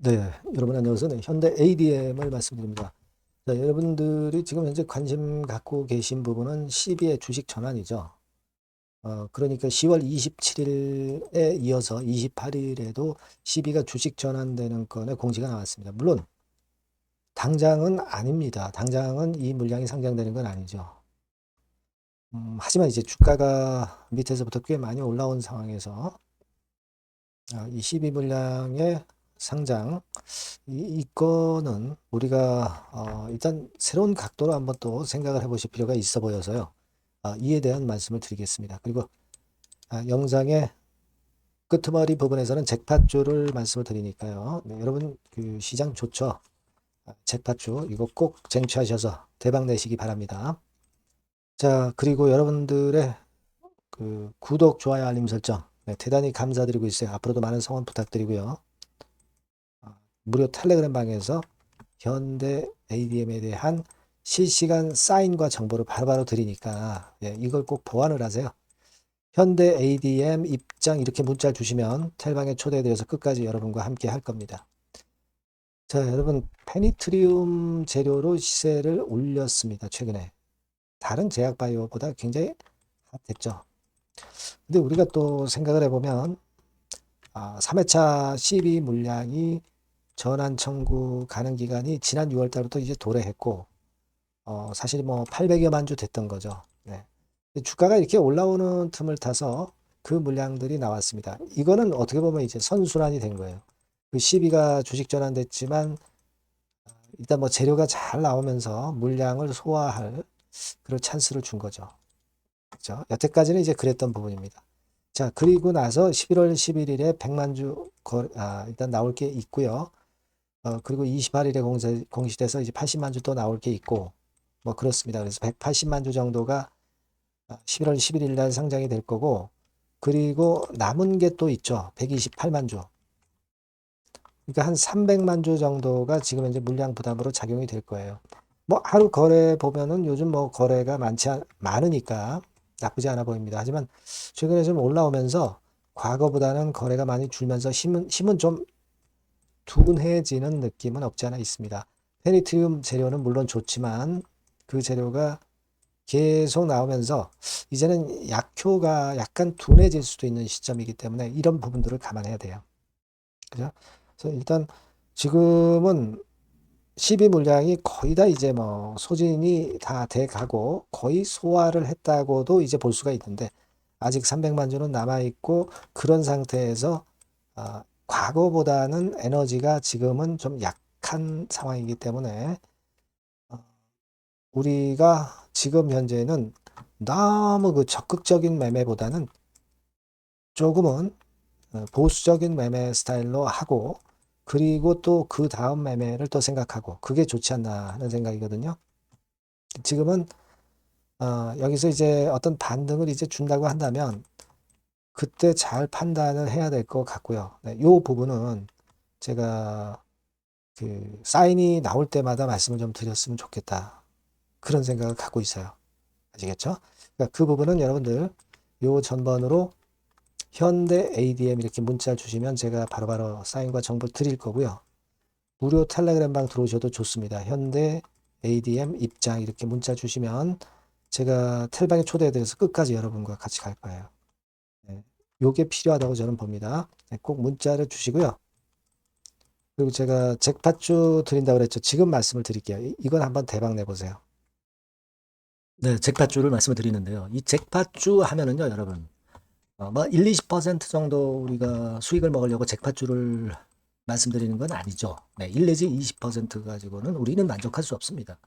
네, 여러분 안녕하세요. 네, 현대 ADM을 말씀드립니다. 자, 여러분들이 지금 현재 관심 갖고 계신 부분은 CB의 주식 전환이죠. 그러니까 10월 27일에 이어서 28일에도 CB가 주식 전환되는 건의 공지가 나왔습니다. 물론 당장은 아닙니다. 당장은 이 물량이 상장되는 건 아니죠. 하지만 이제 주가가 밑에서부터 꽤 많이 올라온 상황에서 이 CB 물량의 상장 이거는 우리가 일단 새로운 각도로 한번 또 생각을 해보실 필요가 있어 보여서요. 이에 대한 말씀을 드리겠습니다. 그리고 영상의 끄트머리 부분에서는 잭팟주를 말씀을 드리니까요. 네, 여러분 그 시장 좋죠? 잭팟주 이거 꼭 쟁취하셔서 대박 내시기 바랍니다. 자, 그리고 여러분들의 그 구독, 좋아요, 알림 설정 네, 대단히 감사드리고 있어요. 앞으로도 많은 성원 부탁드리고요. 무료 텔레그램 방에서 현대 ADM에 대한 실시간 사인과 정보를 바로바로 드리니까 이걸 꼭 보완을 하세요. 현대 ADM 입장 이렇게 문자 주시면 텔방에 초대해드려서 끝까지 여러분과 함께 할 겁니다. 자, 여러분 페니트리움 재료로 시세를 올렸습니다. 최근에. 다른 제약바이오보다 굉장히 핫했죠. 근데 우리가 또 생각을 해보면 3회차 CB 물량이 전환 청구 가능 기간이 지난 6월 달부터 이제 도래했고 사실 뭐 800여만 주 됐던 거죠. 네. 주가가 이렇게 올라오는 틈을 타서 그 물량들이 나왔습니다. 이거는 어떻게 보면 이제 선순환이 된 거예요. 그 시비가 주식 전환됐지만 일단 뭐 재료가 잘 나오면서 물량을 소화할 그런 찬스를 준 거죠. 그렇죠? 여태까지는 이제 그랬던 부분입니다. 자, 그리고 나서 11월 11일에 100만 주 일단 나올 게 있고요. 그리고 28일에 공시돼서 이제 80만 주 또 나올 게 있고 뭐 그렇습니다. 그래서 180만 주 정도가 11월 11일 날 상장이 될 거고 그리고 남은 게 또 있죠. 128만 주. 그러니까 한 300만 주 정도가 지금 현재 물량 부담으로 작용이 될 거예요. 뭐 하루 거래 보면은 요즘 뭐 거래가 많으니까 나쁘지 않아 보입니다. 하지만 최근에 좀 올라오면서 과거보다는 거래가 많이 줄면서 힘은 좀 둔해지는 느낌은 없지 않아 있습니다. 페니트리움 재료는 물론 좋지만 그 재료가 계속 나오면서 이제는 약효가 약간 둔해질 수도 있는 시점이기 때문에 이런 부분들을 감안해야 돼요. 그죠? 그래서 일단 지금은 12 물량이 거의 다 이제 뭐 소진이 다 돼 가고 거의 소화를 했다고도 이제 볼 수가 있는데 아직 300만 주는 남아 있고 그런 상태에서 과거보다는 에너지가 지금은 좀 약한 상황이기 때문에 우리가 지금 현재는 너무 그 적극적인 매매보다는 조금은 보수적인 매매 스타일로 하고 그리고 또 그 다음 매매를 또 생각하고 그게 좋지 않나 하는 생각이거든요. 지금은 여기서 이제 어떤 반등을 이제 준다고 한다면 그때 잘 판단을 해야 될 것 같고요. 네, 요 부분은 제가 그 사인이 나올 때마다 말씀을 좀 드렸으면 좋겠다. 그런 생각을 갖고 있어요. 아시겠죠? 그러니까 그 부분은 여러분들 요 전번으로 현대 ADM 이렇게 문자 주시면 제가 바로바로 사인과 정보 드릴 거고요. 무료 텔레그램 방 들어오셔도 좋습니다. 현대 ADM 입장 이렇게 문자 주시면 제가 텔방에 초대해드려서 끝까지 여러분과 같이 갈 거예요. 네. 요게 필요하다고 저는 봅니다. 네, 꼭 문자를 주시고요. 그리고 제가 잭팟주 드린다고 그랬죠. 지금 말씀을 드릴게요. 이건 한번 대박 내보세요. 네, 잭팟주를 말씀을 드리는데요. 이 잭팟주 하면은요, 여러분. 뭐 1, 20% 정도 우리가 수익을 먹으려고 잭팟주를 말씀드리는 건 아니죠. 네, 1 내지 20% 가지고는 우리는 만족할 수 없습니다.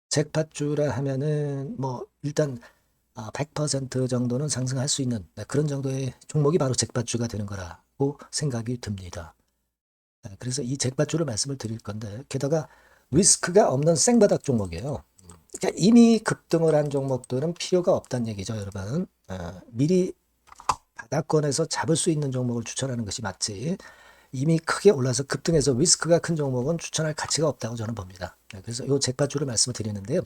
잭팟주라 하면은 뭐 일단 100% 정도는 상승할 수 있는 그런 정도의 종목이 바로 잭팟주가 되는 거라고 생각이 듭니다. 그래서 이 잭팟주를 말씀을 드릴 건데 게다가 리스크가 없는 생바닥 종목이에요. 그러니까 이미 급등을 한 종목들은 필요가 없다는 얘기죠, 여러분. 미리 바닥권에서 잡을 수 있는 종목을 추천하는 것이 맞지. 이미 크게 올라서 급등해서 리스크가 큰 종목은 추천할 가치가 없다고 저는 봅니다. 그래서 이 잭팟주를 말씀을 드리는데요.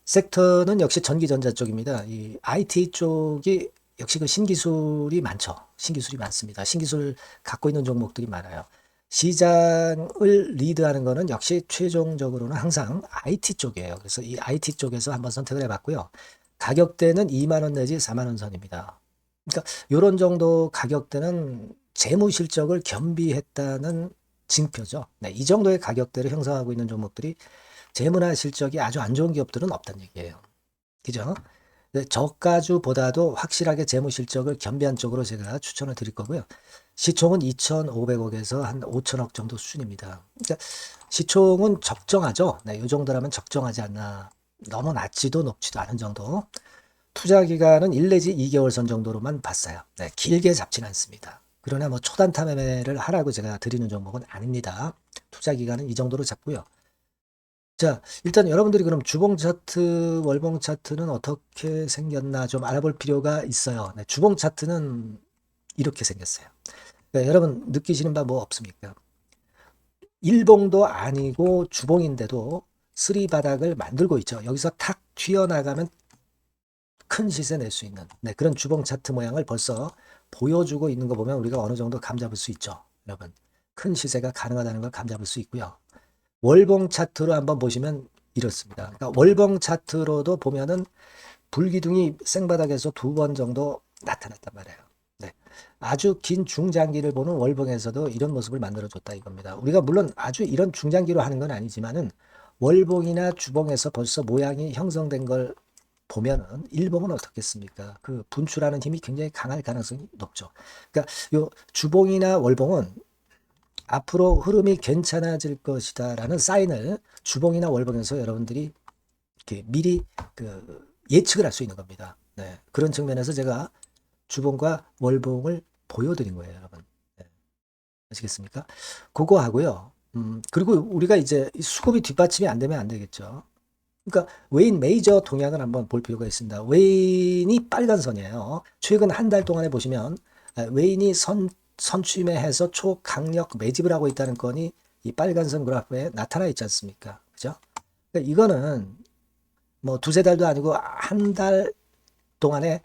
섹터는 역시 전기전자 쪽입니다. 이 IT 쪽이 역시 그 신기술이 많죠. 신기술이 많습니다. 신기술 갖고 있는 종목들이 많아요. 시장을 리드하는 거는 역시 최종적으로는 항상 IT 쪽이에요. 그래서 이 IT 쪽에서 한번 선택을 해봤고요. 가격대는 2만 원 내지 4만 원 선입니다. 그러니까 이런 정도 가격대는 재무 실적을 겸비했다는 징표죠. 네, 이 정도의 가격대를 형성하고 있는 종목들이 재무나 실적이 아주 안 좋은 기업들은 없다는 얘기예요. 그죠? 네, 저가주보다도 확실하게 재무 실적을 겸비한 쪽으로 제가 추천을 드릴 거고요. 시총은 2,500억에서 한 5천억 정도 수준입니다. 그러니까 시총은 적정하죠. 네, 이 정도라면 적정하지 않나. 너무 낮지도 높지도 않은 정도. 투자 기간은 1 내지 2개월 선 정도로만 봤어요. 네, 길게 잡지는 않습니다. 그러나 뭐 초단타 매매를 하라고 제가 드리는 종목은 아닙니다. 투자 기간은 이 정도로 잡고요. 자, 일단 여러분들이 그럼 주봉 차트, 월봉 차트는 어떻게 생겼나 좀 알아볼 필요가 있어요. 네, 주봉 차트는 이렇게 생겼어요. 그러니까 여러분 느끼시는 바 뭐 없습니까? 일봉도 아니고 주봉인데도 쓰리 바닥을 만들고 있죠. 여기서 탁 튀어나가면 큰 시세 낼 수 있는 그런 주봉 차트 모양을 벌써 보여주고 있는 거 보면 우리가 어느 정도 감잡을 수 있죠. 여러분 큰 시세가 가능하다는 걸 감잡을 수 있고요. 월봉 차트로 한번 보시면 이렇습니다. 그러니까 월봉 차트로도 보면은 불기둥이 생바닥에서 2번 정도 나타났단 말이에요. 네. 아주 긴 중장기를 보는 월봉에서도 이런 모습을 만들어줬다 이겁니다. 우리가 물론 아주 이런 중장기로 하는 건 아니지만은 월봉이나 주봉에서 벌써 모양이 형성된 걸 보면은 일봉은 어떻겠습니까? 그 분출하는 힘이 굉장히 강할 가능성이 높죠. 그러니까 요 주봉이나 월봉은 앞으로 흐름이 괜찮아질 것이다라는 사인을 주봉이나 월봉에서 여러분들이 이렇게 미리 그 예측을 할 수 있는 겁니다. 네. 그런 측면에서 제가 주봉과 월봉을 보여드린 거예요, 여러분. 네. 아시겠습니까? 그거 하고요. 그리고 우리가 이제 수급이 뒷받침이 안 되면 안 되겠죠. 그러니까 웨인 메이저 동향을 한번 볼 필요가 있습니다. 웨인이 빨간 선이에요. 최근 한 달 동안에 보시면 웨인이 선취매해서 초강력 매집을 하고 있다는 건이 이 빨간 선 그래프에 나타나 있지 않습니까? 그죠? 그러니까 이거는 뭐 두세 달도 아니고 한 달 동안의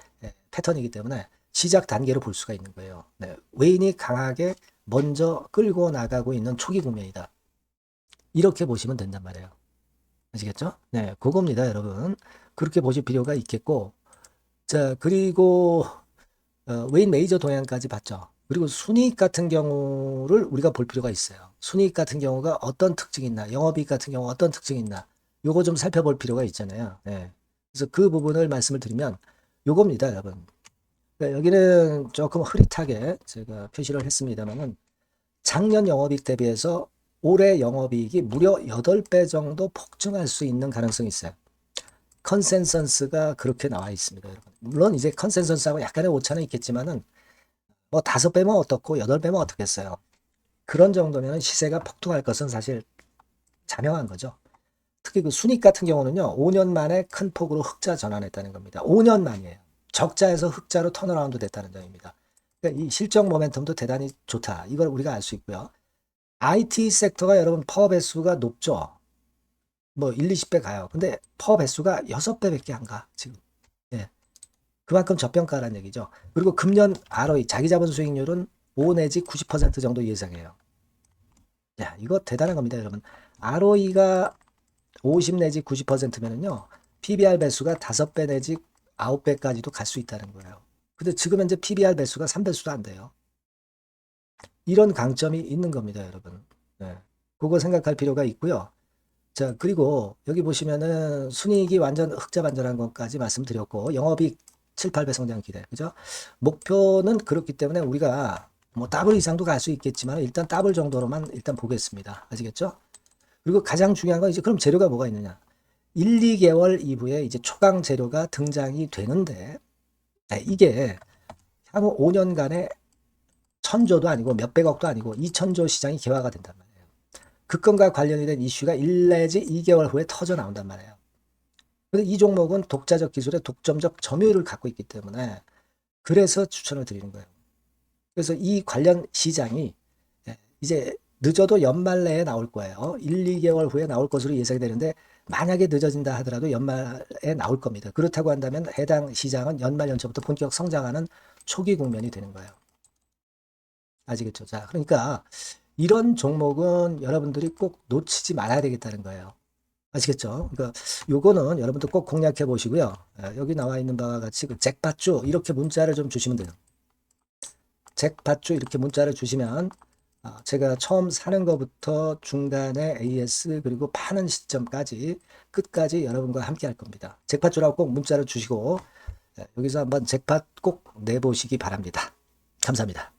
패턴이기 때문에 시작 단계로 볼 수가 있는 거예요. 네. 웨인이 강하게 먼저 끌고 나가고 있는 초기 국면이다. 이렇게 보시면 된단 말이에요. 아시겠죠? 네, 그겁니다, 여러분. 그렇게 보실 필요가 있겠고, 자, 그리고 웨인 메이저 동향까지 봤죠. 그리고 순이익 같은 경우를 우리가 볼 필요가 있어요. 순이익 같은 경우가 어떤 특징이 있나, 영업이익 같은 경우 어떤 특징이 있나, 요거 좀 살펴볼 필요가 있잖아요. 네. 그래서 그 부분을 말씀을 드리면 요겁니다, 여러분. 그러니까 여기는 조금 흐릿하게 제가 표시를 했습니다만은 작년 영업이익 대비해서 올해 영업이익이 무려 8배 정도 폭증할 수 있는 가능성이 있어요. 컨센서스가 그렇게 나와 있습니다, 여러분. 물론 이제 컨센서스하고 약간의 오차는 있겠지만은 뭐 5배면 어떻고 8배면 어떻겠어요. 그런 정도면 시세가 폭등할 것은 사실 자명한 거죠. 특히 그 순익 같은 경우는요, 5년 만에 큰 폭으로 흑자 전환했다는 겁니다. 5년 만이에요. 적자에서 흑자로 턴어라운드 됐다는 점입니다. 그러니까 이 실적 모멘텀도 대단히 좋다. 이걸 우리가 알 수 있고요. IT 섹터가 여러분 퍼 배수가 높죠. 뭐 1, 20배 가요. 근데 퍼 배수가 6배밖에 안 가, 지금. 예. 그만큼 저평가라는 얘기죠. 그리고 금년 ROE, 자기자본 수익률은 5 내지 90% 정도 예상해요. 야, 이거 대단한 겁니다, 여러분. ROE가 50 내지 90%면은요, PBR 배수가 5배 내지 9배까지도 갈 수 있다는 거예요. 근데 지금 현재 PBR 배수가 3배수도 안 돼요. 이런 강점이 있는 겁니다, 여러분. 네. 그거 생각할 필요가 있고요. 자, 그리고 여기 보시면은 순이익이 완전 흑자 반전한 것까지 말씀드렸고, 영업이익 7, 8배 성장 기대. 그죠? 목표는 그렇기 때문에 우리가 뭐 더블 이상도 갈 수 있겠지만 일단 더블 정도로만 일단 보겠습니다. 아시겠죠? 그리고 가장 중요한 건 이제 그럼 재료가 뭐가 있느냐? 1, 2개월 이후에 이제 초강 재료가 등장이 되는데, 네, 이게 향후 5년간의 천조도 아니고 몇백억도 아니고 2천조 시장이 개화가 된단 말이에요. 급금과 관련이 된 이슈가 1 내지 2개월 후에 터져 나온단 말이에요. 근데 이 종목은 독자적 기술의 독점적 점유율을 갖고 있기 때문에 그래서 추천을 드리는 거예요. 그래서 이 관련 시장이 이제 늦어도 연말 내에 나올 거예요. 1, 2개월 후에 나올 것으로 예상이 되는데 만약에 늦어진다 하더라도 연말에 나올 겁니다. 그렇다고 한다면 해당 시장은 연말 연초부터 본격 성장하는 초기 국면이 되는 거예요. 아시겠죠? 자, 그러니까 이런 종목은 여러분들이 꼭 놓치지 말아야 되겠다는 거예요. 아시겠죠? 그러니까 요거는 여러분들 꼭 공략해 보시고요. 여기 나와 있는 바와 같이 그 잭팟주 이렇게 문자를 좀 주시면 돼요. 잭팟주 이렇게 문자를 주시면 제가 처음 사는 것부터 중간에 AS 그리고 파는 시점까지 끝까지 여러분과 함께 할 겁니다. 잭팟주라고 꼭 문자를 주시고 여기서 한번 잭팟 꼭 내보시기 바랍니다. 감사합니다.